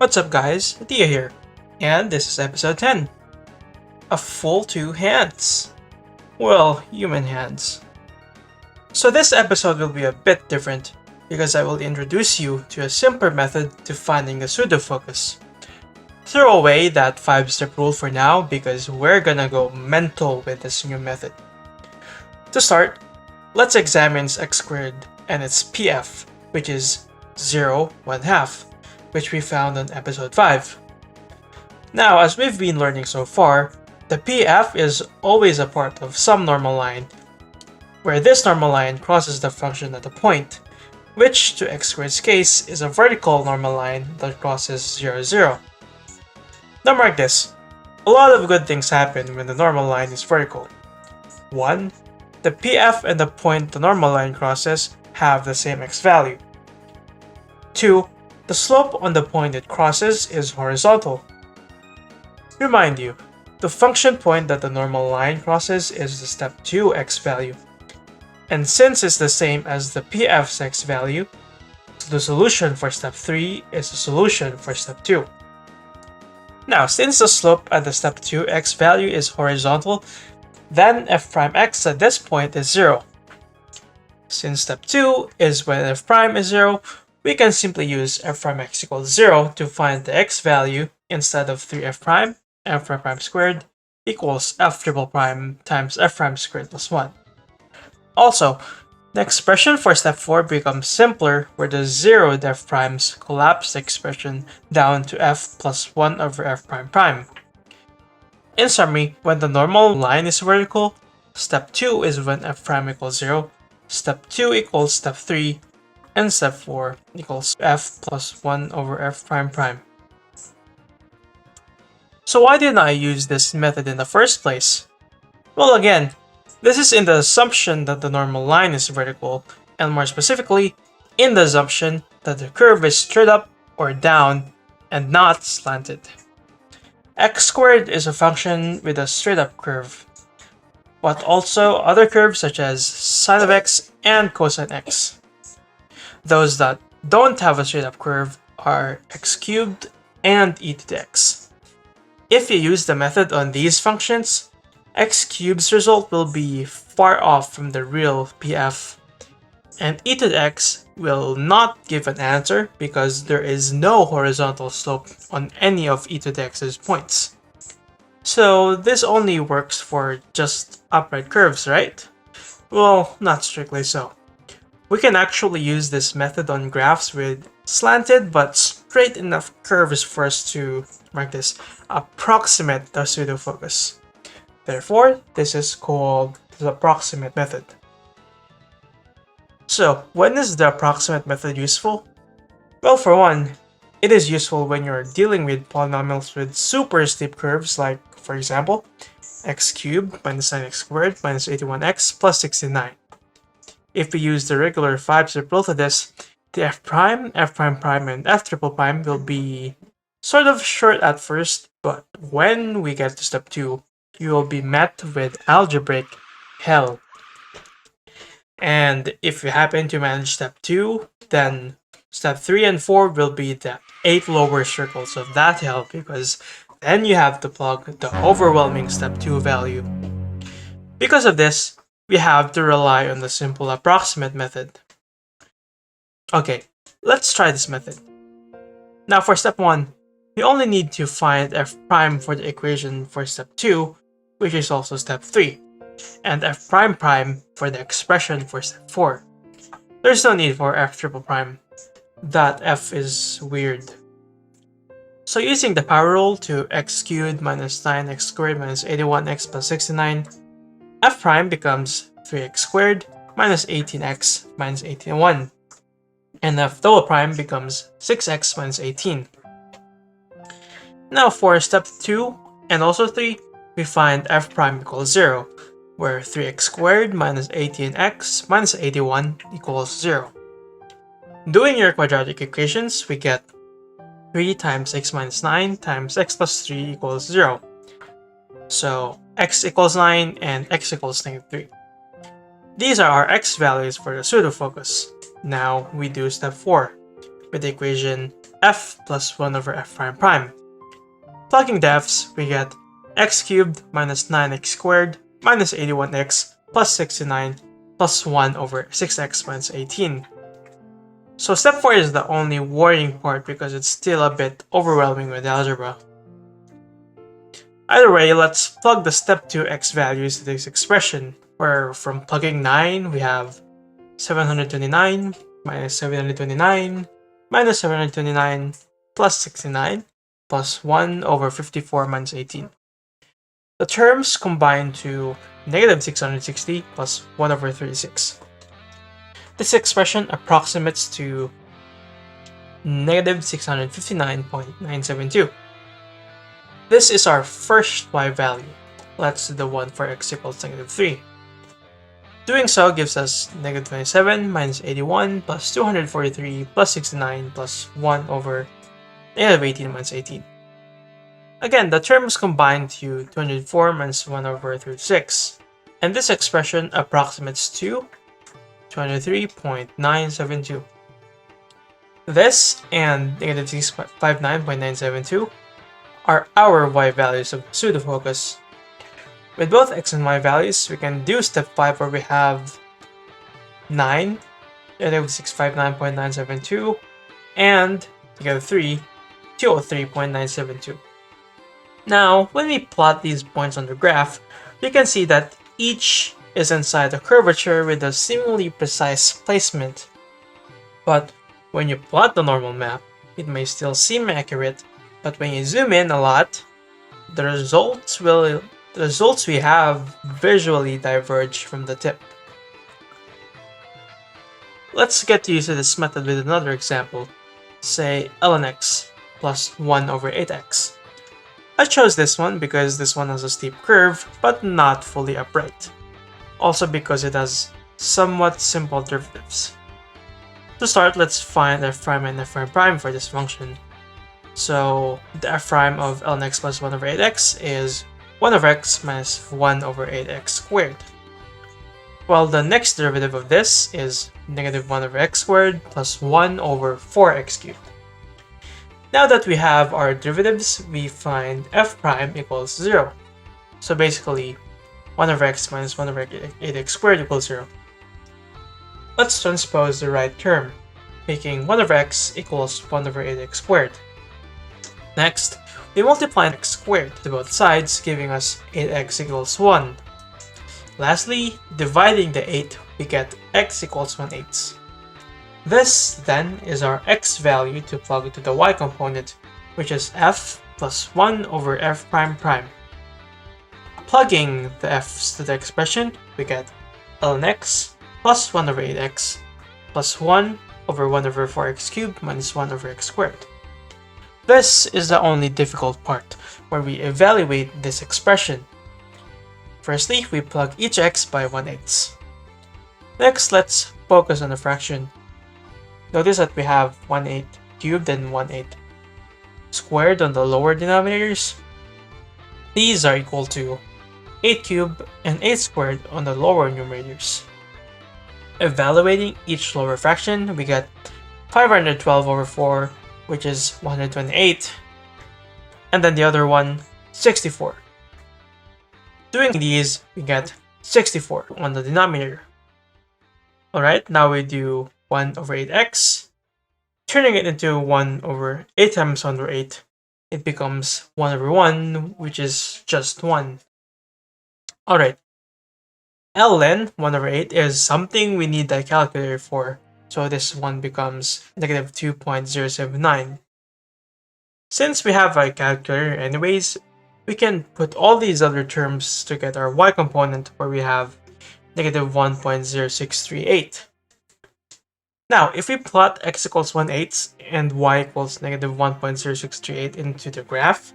What's up guys, Dia here, and this is episode 10. A full 2 hands. Well, human hands. So this episode will be a bit different because I will introduce you to a simpler method to finding the pseudo-focus. Throw away that 5-step rule for now because we're gonna go mental with this new method. To start, let's examine x squared and its PF, which is 0, 1/2. Which we found on episode 5. Now, as we've been learning so far, the PF is always a part of some normal line, where this normal line crosses the function at a point, which to x squared's case is a vertical normal line that crosses 0, 0. Now mark this, a lot of good things happen when the normal line is vertical. 1. The PF and the point the normal line crosses have the same x value. 2. The slope on the point it crosses is horizontal. Remind you, the function point that the normal line crosses is the step 2 x value. And since it's the same as the PF's x value, the solution for step 3 is the solution for step 2. Now, since the slope at the step 2 x value is horizontal, then f prime x at this point is 0. Since step 2 is when f prime is 0, we can simply use f prime x equals 0 to find the x value instead of 3f prime, f prime squared equals f triple prime times f prime squared plus 1. Also, the expression for step 4 becomes simpler where the zeroed f primes collapse the expression down to f plus 1 over f prime prime. In summary, when the normal line is vertical, step 2 is when f prime equals 0, step 2 equals step 3, and step 4 equals f plus 1 over f prime prime. So why didn't I use this method in the first place? Well, again, this is in the assumption that the normal line is vertical, and more specifically, in the assumption that the curve is straight up or down and not slanted. X squared is a function with a straight up curve, but also other curves such as sine of x and cosine x. Those that don't have a straight up curve are x cubed and e to the x. If you use the method on these functions, x cubed's result will be far off from the real PF, and e to the x will not give an answer because there is no horizontal slope on any of e to the x's points. So this only works for just upright curves, right? Well, not strictly so. We can actually use this method on graphs with slanted but straight enough curves for us to, mark this, approximate the pseudo-focus. Therefore, this is called the approximate method. So, when is the approximate method useful? Well, for one, it is useful when you're dealing with polynomials with super steep curves like, for example, x cubed minus 9x squared minus 81x plus 69. If we use the regular 5-step rule to this, the f prime, and f triple prime will be sort of short at first, but when we get to step 2, you will be met with algebraic hell. And if you happen to manage step 2, then step 3 and 4 will be the 8 lower circles of that hell because then you have to plug the overwhelming step 2 value. Because of this, we have to rely on the simple approximate method. Okay, let's try this method. Now for step 1, we only need to find f prime for the equation for step 2, which is also step 3, and f prime prime for the expression for step 4. There's no need for f triple prime. That f is weird. So using the power rule to x cubed minus 9x squared minus 81x plus 69, f prime becomes 3x squared minus 18x minus 81, and f double prime becomes 6x minus 18. Now for step 2 and also 3, we find f prime equals 0, where 3x squared minus 18x minus 81 equals 0. Doing your quadratic equations, we get 3 times x minus 9 times x plus 3 equals 0. So x equals 9 and x equals -3. These are our x values for the pseudo-focus. Now we do step 4 with the equation f plus 1 over f prime prime. Plugging the f's, we get x cubed minus 9x squared minus 81x plus 69 plus 1 over 6x minus 18. So step 4 is the only worrying part because it's still a bit overwhelming with algebra. Either way, let's plug the step 2 x values to this expression, where from plugging 9 we have 729 minus 729 minus 729 plus 69 plus 1 over 54 minus 18. The terms combine to negative 660 plus 1 over 36. This expression approximates to negative 659.972. This is our first y value. Let's do the one for x equals negative 3. Doing so gives us negative 27 minus 81 plus 243 plus 69 plus 1 over negative 18 minus 18. Again, the terms combine to 204 minus 1 over 36, and this expression approximates to 23.972. This and negative 659.972 are our y values of pseudo-focus. With both x and y values, we can do step 5 where we have 9, negative 659.972, and together 3, 203.972. Now, when we plot these points on the graph, we can see that each is inside the curvature with a seemingly precise placement. But when you plot the normal map, it may still seem accurate, but when you zoom in a lot, the results we have visually diverge from the tip. Let's get used to this method with another example, say ln x plus 1 over 8x. I chose this one because this one has a steep curve, but not fully upright. Also because it has somewhat simple derivatives. To start, let's find f prime and f prime prime for this function. So the f prime of ln x plus 1 over 8x is 1 over x minus 1 over 8x squared. While the next derivative of this is negative 1 over x squared plus 1 over 4x cubed. Now that we have our derivatives, we find f prime equals 0. So basically, 1 over x minus 1 over 8x squared equals 0. Let's transpose the right term, making 1 over x equals 1 over 8x squared. Next, we multiply x squared to both sides, giving us 8x equals 1. Lastly, dividing the 8, we get x equals 1/8. This, then, is our x value to plug into the y component, which is f plus 1 over f prime prime. Plugging the f's to the expression, we get ln x plus 1 over 8x plus 1 over 1 over 4x cubed minus 1 over x squared. This is the only difficult part, where we evaluate this expression. Firstly, we plug each x by 1/8. Next, let's focus on the fraction. Notice that we have 1/8 cubed and 1/8 squared on the lower denominators. These are equal to 8 cubed and 8 squared on the lower numerators. Evaluating each lower fraction, we get 512 over 4, which is 128, and then the other one, 64. Doing these, we get 64 on the denominator. Alright, now we do 1 over 8x, turning it into 1 over 8 times 1 over 8. It becomes 1 over 1, which is just 1. Alright, ln 1 over 8 is something we need a calculator for, so this one becomes negative 2.079. Since we have a calculator anyways, we can put all these other terms to get our y component, where we have negative 1.0638. Now, if we plot x equals 1/8 and y equals negative 1.0638 into the graph,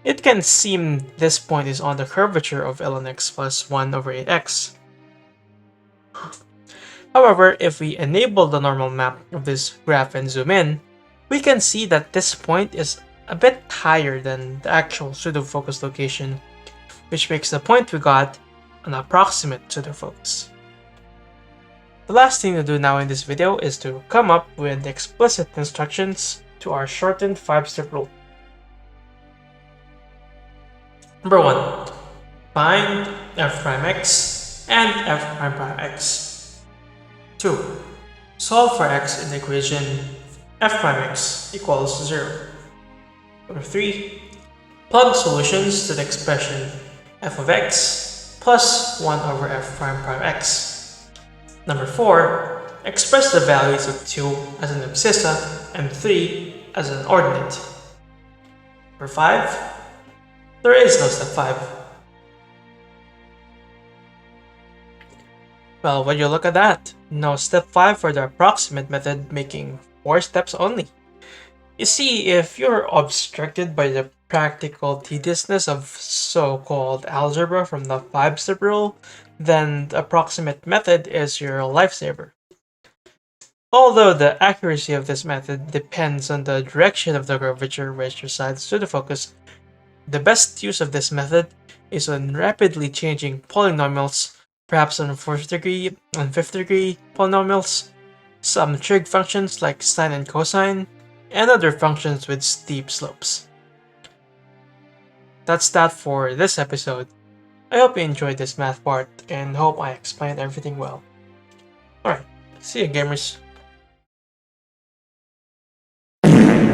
it can seem this point is on the curvature of ln x plus 1 over 8x. However, if we enable the normal map of this graph and zoom in, we can see that this point is a bit higher than the actual pseudo-focus location, which makes the point we got an approximate pseudo-focus. The last thing to do now in this video is to come up with explicit instructions to our shortened 5-step rule. Number 1. Find f prime x and f prime prime x. 2. Solve for x in the equation f prime x equals 0. Number 3. Plug solutions to the expression f of x plus 1 over f prime prime x. Number 4. Express the values of 2 as an abscissa and 3 as an ordinate. Number 5. There is no step 5. Well, would you look at that? No step 5 for the approximate method, making 4 steps only. You see, if you're obstructed by the practical tediousness of so-called algebra from the 5-step rule, then the approximate method is your lifesaver. Although the accuracy of this method depends on the direction of the curvature which resides pseudo-focus, the best use of this method is on rapidly changing polynomials, perhaps on 4th degree and 5th degree polynomials, some trig functions like sine and cosine, and other functions with steep slopes. That's that for this episode. I hope you enjoyed this math part and hope I explained everything well. Alright, see you gamers.